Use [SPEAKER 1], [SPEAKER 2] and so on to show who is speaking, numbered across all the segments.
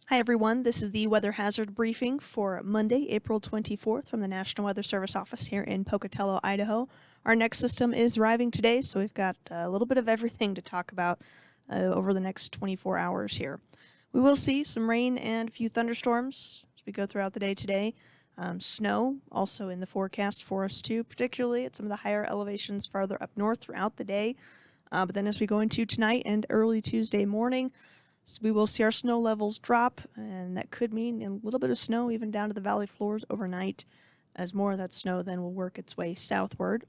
[SPEAKER 1] Hi everyone, this is the weather hazard briefing for Monday, April 24th from the National Weather Service office here in Pocatello, Idaho. Our next system is arriving today, so we've got a little bit of everything to talk about over the next 24 hours here. We will see some rain and a few thunderstorms as we go throughout the day today. Snow also in the forecast for us too, particularly at some of the higher elevations farther up north throughout the day. But then as we go into tonight and early Tuesday morning, so we will see our snow levels drop, and that could mean a little bit of snow even down to the valley floors overnight, as more of that snow then will work its way southward.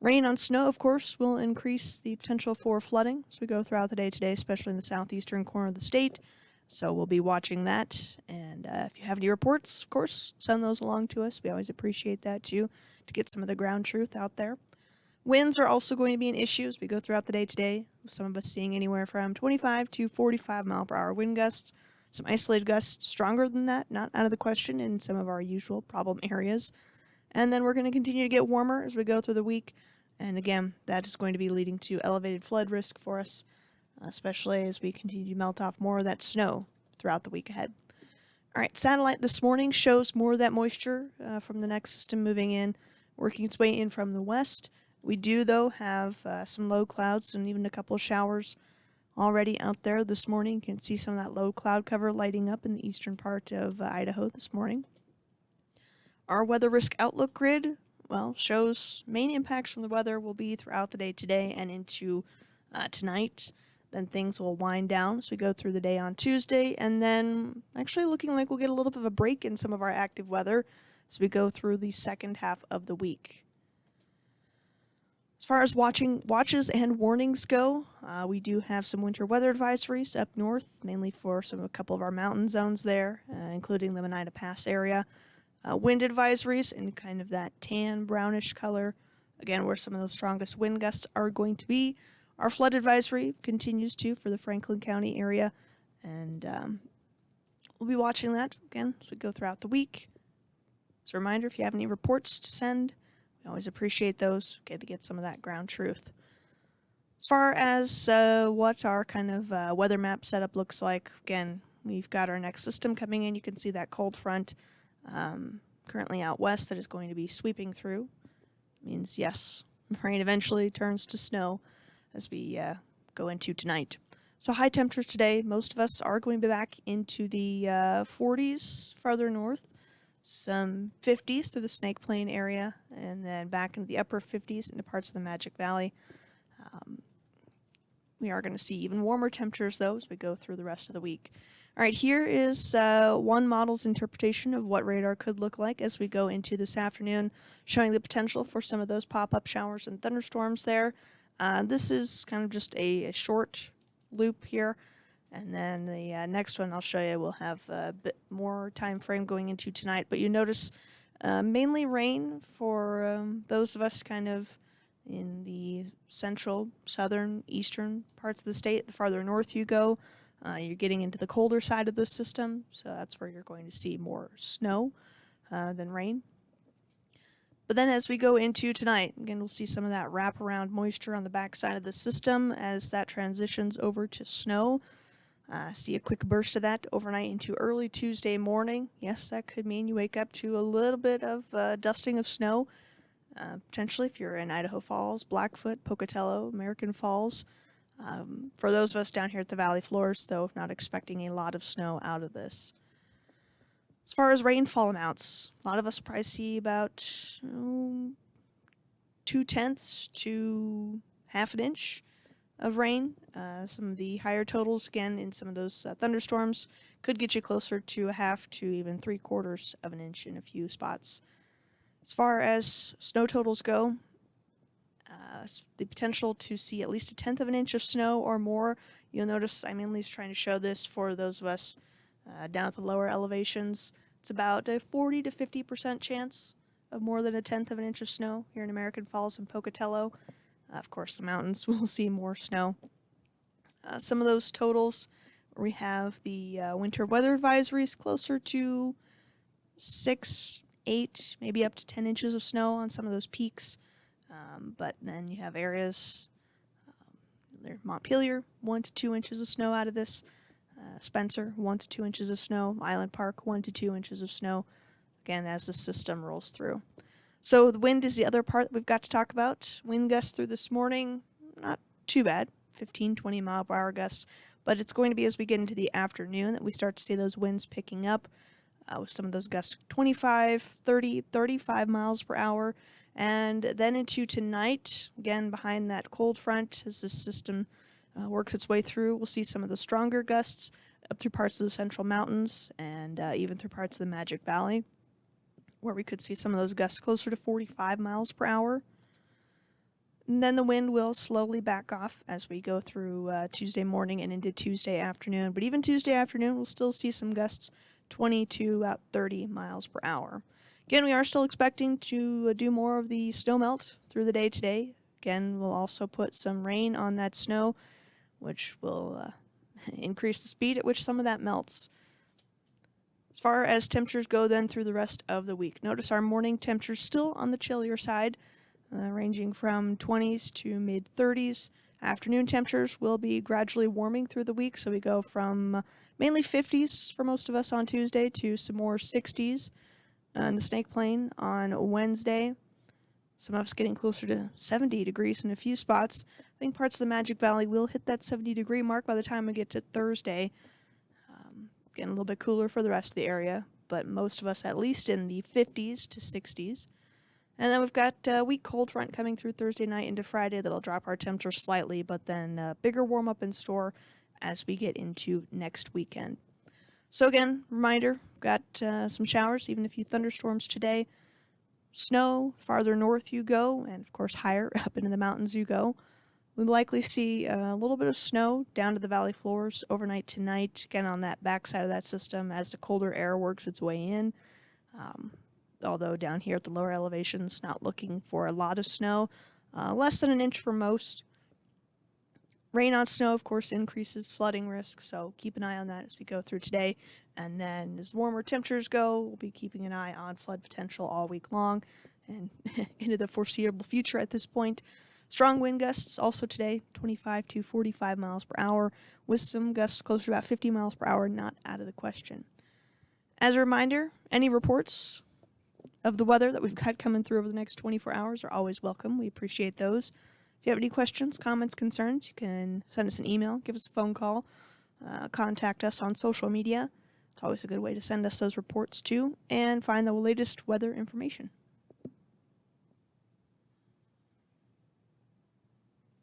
[SPEAKER 1] Rain on snow, of course, will increase the potential for flooding as we go throughout the day today, especially in the southeastern corner of the state. So we'll be watching that. And if you have any reports, of course, send those along to us. We always appreciate that too, to get some of the ground truth out there. Winds are also going to be an issue as we go throughout the day today. Some of us seeing anywhere from 25 to 45 mile per hour wind gusts. Some isolated gusts stronger than that, not out of the question in some of our usual problem areas. And then we're going to continue to get warmer as we go through the week. And again, that is going to be leading to elevated flood risk for us, especially as we continue to melt off more of that snow throughout the week ahead. All right, satellite this morning shows more of that moisture from the next system moving in, working its way in from the west. We do, though, have some low clouds and even a couple of showers already out there this morning. You can see some of that low cloud cover lighting up in the eastern part of Idaho this morning. Our weather risk outlook grid, well, shows main impacts from the weather will be throughout the day today and into tonight. Then things will wind down as we go through the day on Tuesday, and then actually looking like we'll get a little bit of a break in some of our active weather as we go through the second half of the week. As far as watches and warnings go, we do have some winter weather advisories up north, mainly for a couple of our mountain zones there, including the Oneida Pass area. Wind advisories in kind of that tan brownish color, again where some of those strongest wind gusts are going to be. Our flood advisory continues to for the Franklin County area, and we'll be watching that again as we go throughout the week. As a reminder, if you have any reports to send, we always appreciate those, to get some of that ground truth. As far as what our kind of weather map setup looks like, again, we've got our next system coming in. You can see that cold front currently out west that is going to be sweeping through. Means, yes, rain eventually turns to snow as we go into tonight. So high temperatures today, most of us are going to be back into the 40s farther north. Some 50s through the Snake Plain area, and then back into the upper 50s into parts of the Magic Valley. We are going to see even warmer temperatures, though, as we go through the rest of the week. All right, here is one model's interpretation of what radar could look like as we go into this afternoon, showing the potential for some of those pop-up showers and thunderstorms there. This is kind of just a short loop here. And then the next one I'll show you will have a bit more time frame going into tonight. But you notice mainly rain for those of us kind of in the central, southern, eastern parts of the state. The farther north you go, you're getting into the colder side of the system. So that's where you're going to see more snow than rain. But then as we go into tonight, again, we'll see some of that wraparound moisture on the backside of the system as that transitions over to snow. See a quick burst of that overnight into early Tuesday morning. Yes, that could mean you wake up to a little bit of dusting of snow. Potentially, if you're in Idaho Falls, Blackfoot, Pocatello, American Falls. For those of us down here at the valley floors, though, not expecting a lot of snow out of this. As far as rainfall amounts, a lot of us probably see about 0.2 to half an inch of rain. Some of the higher totals, again, in some of those thunderstorms, could get you closer to a half to even 3/4 of an inch in a few spots. As far as snow totals go, the potential to see at least 1/10 of an inch of snow or more. You'll notice I'm mainly trying to show this for those of us down at the lower elevations. It's about a 40 to 50% chance of more than 1/10 of an inch of snow here in American Falls and Pocatello. Of course, the mountains will see more snow. Some of those totals, we have the winter weather advisories closer to 6, 8, maybe up to 10 inches of snow on some of those peaks. But then you have areas, Montpelier, 1 to 2 inches of snow out of this. Spencer, 1 to 2 inches of snow. Island Park, 1 to 2 inches of snow, again, as the system rolls through. So the wind is the other part that we've got to talk about. Wind gusts through this morning, not too bad, 15, 20 mile per hour gusts. But it's going to be as we get into the afternoon that we start to see those winds picking up with some of those gusts 25, 30, 35 miles per hour. And then into tonight, again, behind that cold front, as this system works its way through, we'll see some of the stronger gusts up through parts of the Central Mountains and even through parts of the Magic Valley, where we could see some of those gusts closer to 45 miles per hour. And then the wind will slowly back off as we go through Tuesday morning and into Tuesday afternoon. But even Tuesday afternoon, we'll still see some gusts 20 to about 30 miles per hour. Again, we are still expecting to do more of the snow melt through the day today. Again, we'll also put some rain on that snow, which will increase the speed at which some of that melts. As far as temperatures go then through the rest of the week, notice our morning temperatures still on the chillier side, ranging from 20s to mid-30s. Afternoon temperatures will be gradually warming through the week, so we go from mainly 50s for most of us on Tuesday to some more 60s in the Snake Plain on Wednesday. Some of us getting closer to 70 degrees in a few spots. I think parts of the Magic Valley will hit that 70-degree mark by the time we get to Thursday. Getting a little bit cooler for the rest of the area, but most of us at least in the 50s to 60s. And then we've got a weak cold front coming through Thursday night into Friday that'll drop our temperature slightly, but then bigger warm-up in store as we get into next weekend. So again, reminder, we've got some showers, even a few thunderstorms today. Snow, farther north you go, and of course higher up into the mountains you go. We'll likely see a little bit of snow down to the valley floors overnight tonight, again on that backside of that system as the colder air works its way in. Although down here at the lower elevations, not looking for a lot of snow, less than an inch for most. Rain on snow, of course, increases flooding risk, so keep an eye on that as we go through today. And then as warmer temperatures go, we'll be keeping an eye on flood potential all week long and into the foreseeable future at this point. Strong wind gusts also today, 25 to 45 miles per hour, with some gusts closer to about 50 miles per hour, not out of the question. As a reminder, any reports of the weather that we've got coming through over the next 24 hours are always welcome. We appreciate those. If you have any questions, comments, concerns, you can send us an email, give us a phone call, contact us on social media. It's always a good way to send us those reports too, and find the latest weather information.